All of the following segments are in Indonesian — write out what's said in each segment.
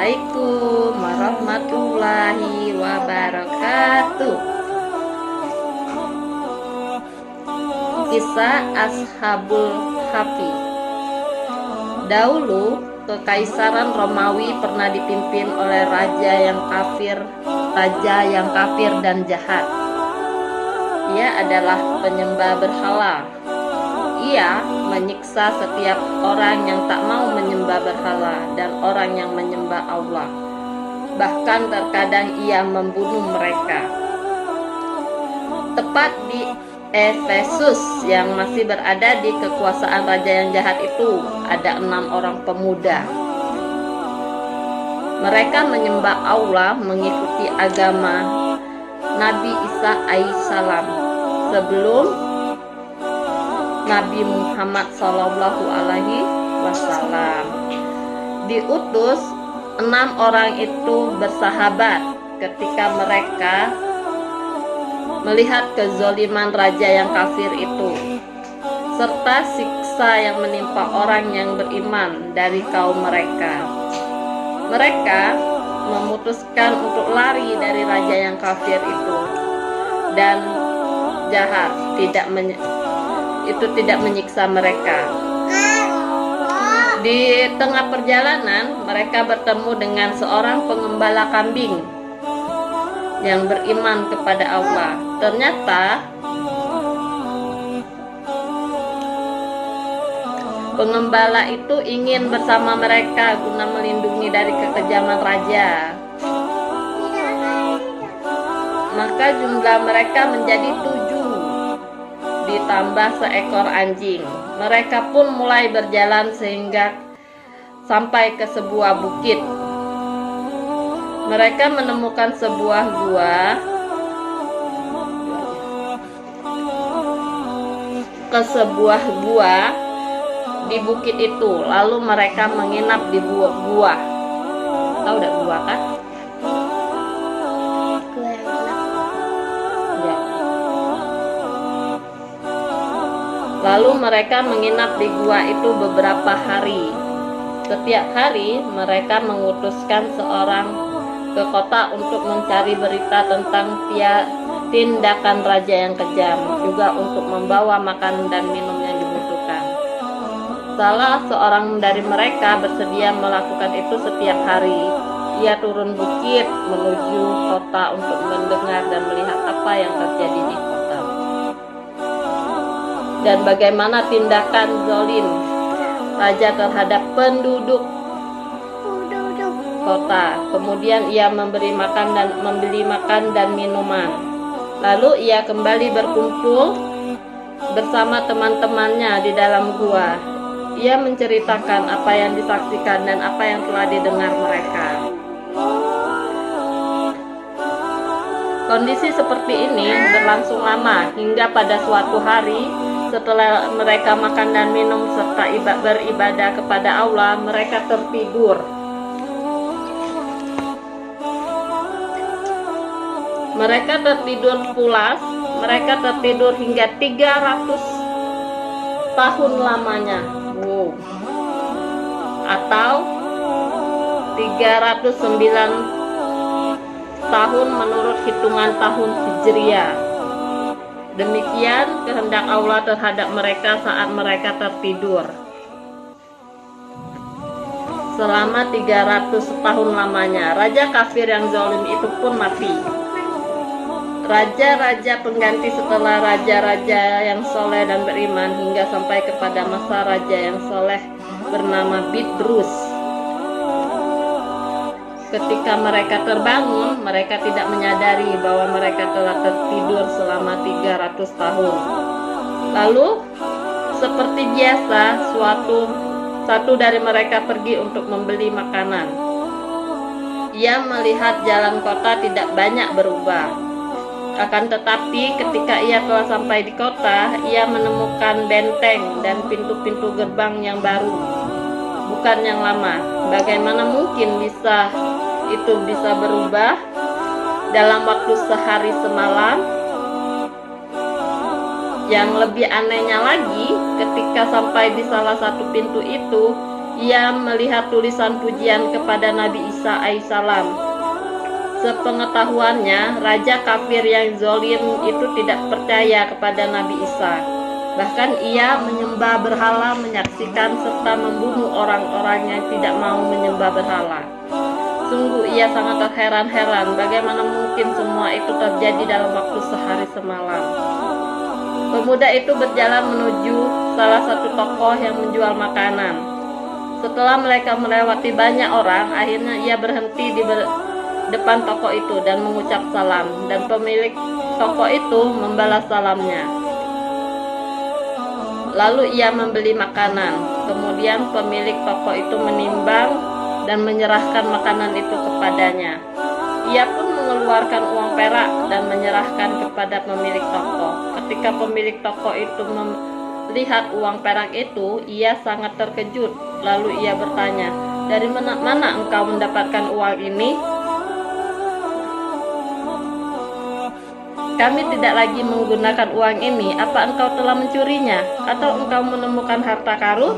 Assalamualaikum warahmatullahi wabarakatuh. Kisah Ashabul Kahfi. Dahulu Kekaisaran Romawi pernah dipimpin oleh raja yang kafir dan jahat. Ia adalah penyembah berhala. Ia menyiksa setiap orang yang tak mau menyembah berhala dan orang yang menyembah Allah. Bahkan terkadang ia membunuh mereka. Tepat di Efesus yang masih berada di kekuasaan raja yang jahat itu, ada 6 orang pemuda. Mereka menyembah Allah mengikuti agama Nabi Isa alaihissalam sebelum Nabi Muhammad Shallallahu Alaihi Wasallam. Diutus 6 orang itu bersahabat ketika mereka melihat kezoliman raja yang kafir itu, serta siksa yang menimpa orang yang beriman dari kaum mereka. Mereka memutuskan untuk lari dari raja yang kafir itu dan jahat, tidak menyiksa mereka. Di tengah perjalanan, mereka bertemu dengan seorang pengembala kambing yang beriman kepada Allah. Ternyata pengembala itu ingin bersama mereka guna melindungi dari kekejaman raja. Maka jumlah mereka menjadi 7 ditambah seekor anjing. Mereka pun mulai berjalan sehingga sampai ke sebuah bukit. Mereka menemukan sebuah gua di bukit itu. Lalu mereka menginap di gua. Tahu udah gua kan? Lalu mereka menginap di gua itu beberapa hari. Setiap hari mereka mengutuskan seorang ke kota untuk mencari berita tentang tindakan raja yang kejam, juga untuk membawa makanan dan minum yang dibutuhkan. Salah seorang dari mereka bersedia melakukan itu setiap hari. Ia turun bukit menuju kota untuk mendengar dan melihat apa yang terjadi di kota dan bagaimana tindakan zalim raja terhadap penduduk kota. Kemudian ia membeli makan dan minuman. Lalu ia kembali berkumpul bersama teman-temannya di dalam gua. Ia menceritakan apa yang disaksikan dan apa yang telah didengar mereka. Kondisi seperti ini berlangsung lama hingga pada suatu hari, setelah mereka makan dan minum serta beribadah kepada Allah, mereka tertidur. Mereka tertidur pulas. Mereka tertidur hingga 300 tahun lamanya. Atau 309 tahun menurut hitungan tahun Hijriah. Demikian kehendak Allah terhadap mereka saat mereka tertidur. Selama 300 tahun lamanya, raja kafir yang zalim itu pun mati. Raja-raja pengganti setelah raja-raja yang soleh dan beriman hingga sampai kepada masa raja yang soleh bernama Bidrus. Ketika mereka terbangun, mereka tidak menyadari bahwa mereka telah tertidur selama 300 tahun. Lalu, seperti biasa, satu dari mereka pergi untuk membeli makanan. Ia melihat jalan kota tidak banyak berubah. Akan tetapi, ketika ia telah sampai di kota, ia menemukan benteng dan pintu-pintu gerbang yang baru, bukan yang lama. Bagaimana mungkin itu bisa berubah dalam waktu sehari semalam? Yang lebih anehnya lagi, ketika sampai di salah satu pintu itu, ia melihat tulisan pujian kepada Nabi Isa alaihissalam. Sepengetahuannya, raja kafir yang zolim itu tidak percaya kepada Nabi Isa. Bahkan ia menyembah berhala, menyaksikan serta membunuh orang-orang yang tidak mau menyembah berhala. Sungguh ia sangat terheran-heran bagaimana mungkin semua itu terjadi dalam waktu sehari semalam. Pemuda itu berjalan menuju salah satu toko yang menjual makanan. Setelah mereka melewati banyak orang, akhirnya ia berhenti di depan toko itu dan mengucap salam, dan pemilik toko itu membalas salamnya. Lalu ia membeli makanan. Kemudian pemilik toko itu menimbang dan menyerahkan makanan itu kepadanya. Ia pun mengeluarkan uang perak dan menyerahkan kepada pemilik toko. Ketika pemilik toko itu melihat uang perak itu, ia sangat terkejut. Lalu ia bertanya, "Dari mana engkau mendapatkan uang ini?" "Kami tidak lagi menggunakan uang ini. Apa engkau telah mencurinya? Atau engkau menemukan harta karun?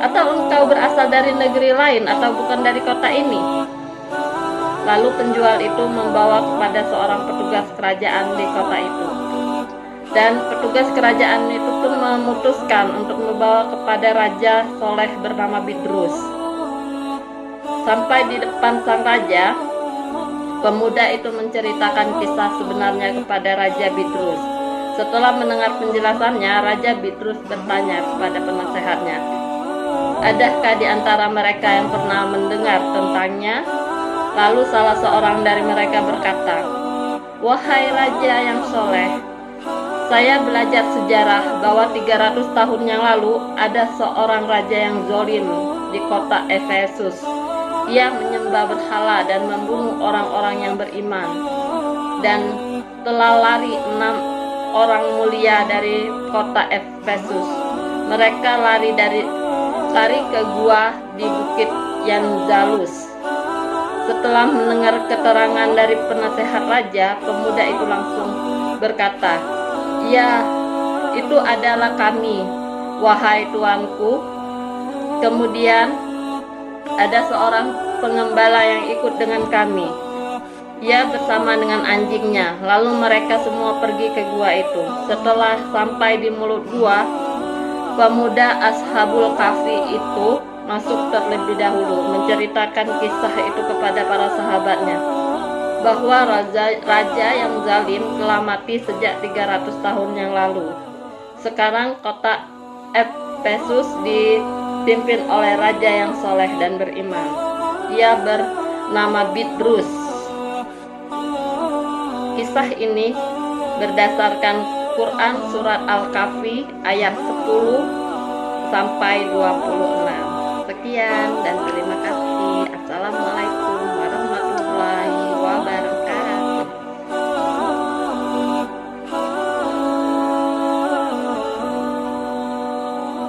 Atau engkau berasal dari negeri lain atau bukan dari kota ini?" Lalu penjual itu membawa kepada seorang petugas kerajaan di kota itu. Dan petugas kerajaan itu pun memutuskan untuk membawa kepada Raja Soleh bernama Bidrus. Sampai di depan sang raja, pemuda itu menceritakan kisah sebenarnya kepada Raja Bidrus. Setelah mendengar penjelasannya, Raja Bidrus bertanya kepada penasehatnya, "Adakah di antara mereka yang pernah mendengar tentangnya?" Lalu salah seorang dari mereka berkata, "Wahai Raja yang soleh, saya belajar sejarah bahwa 300 tahun yang lalu ada seorang raja yang zolim di kota Efesus. Ia menyembah berhala dan membunuh orang-orang yang beriman. Dan telah lari 6 orang mulia dari kota Efesus. Mereka lari ke gua di bukit Yanzalus." Setelah mendengar keterangan dari penasehat raja, pemuda itu langsung berkata, "Ya, itu adalah kami, wahai tuanku." Kemudian ada seorang pengembala yang ikut dengan kami. Ia bersama dengan anjingnya. Lalu mereka semua pergi ke gua itu. Setelah sampai di mulut gua, pemuda Ashabul Kahfi itu masuk terlebih dahulu, menceritakan kisah itu kepada para sahabatnya, bahwa raja yang zalim telah mati sejak 300 tahun yang lalu. Sekarang kota Efesus dipimpin oleh raja yang soleh dan beriman. Ia bernama Bidrus. Kisah ini berdasarkan Quran surat Al-Kahfi ayat 10 sampai 26. Sekian dan terima kasih.